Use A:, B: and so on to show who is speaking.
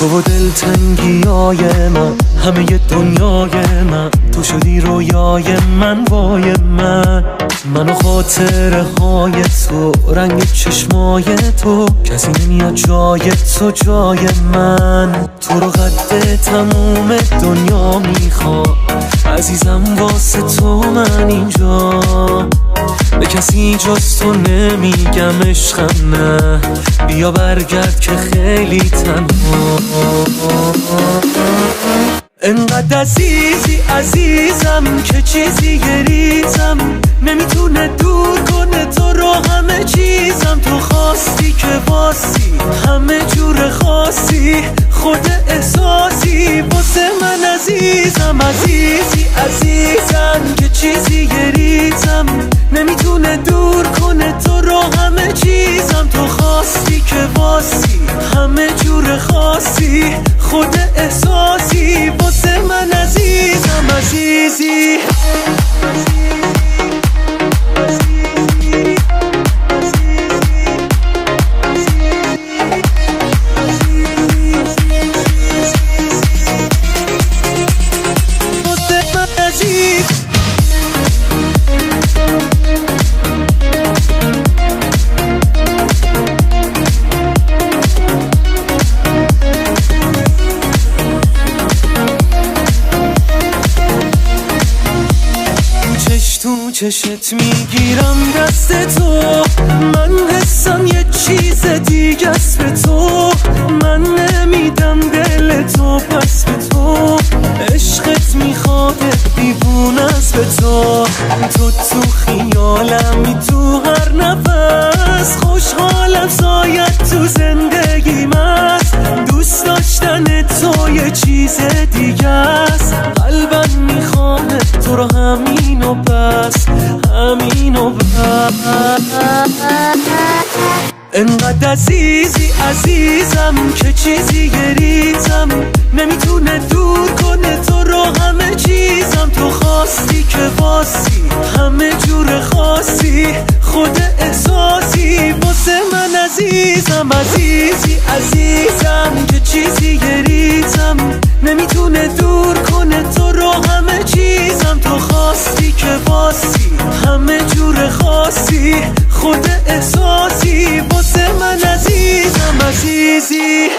A: تو و دلتنگیای من، همه دنیای من، تو شدی رویای من، وای من و خاطره های تو، رنگ چشمای تو، کسی نمیاد جای تو جای من. تو رو قد تموم دنیا میخوام عزیزم، واسه تو من اینجا، به کسی جز تو نمیگم عشقم نه، بیا برگرد که خیلی تنها. انقدر عزیزی عزیزم که چیزی گریزم نمیتونه دور کنه تو رو، همه چیزم تو خواستی که واسی، همه جور خاصی، خود احساسی واسه من عزیزم. عزیزی عزیزم که چیزی گریزم نمیتونه دور کنه تو رو، همه چیزم تو خواستی که واسی، همه جور خاصی، خود احساسی واسه من عزیزم. عزیزی چشت میگیرم دست تو، من حسم یه چیز دیگه است به تو، من نمیدم دل تو پس به تو، عشقت میخواد دیوونه است به تو، تو خیالمی تو هر نفس، خوشحالم سایت تو زندگیم است، دوست داشتن تو یه چیز دیگه است، قلبم میخواد تو رو همین و بس، همین و بس. انقدر عزیزی عزیزم که چیزی گریزم نمیتونه دور کنه تو رو، همه چیزم تو خواستی که واسی، همه جور خاصی، خود احساسی واسه من عزیزم. عزیزی عزیزم که چیزی گریزم نمیتونه دور کنه تو رو، همه چیزم تو خواستی که واسی، همه جور خاصی، خود احساسی واسه من عزیزم. عزیزی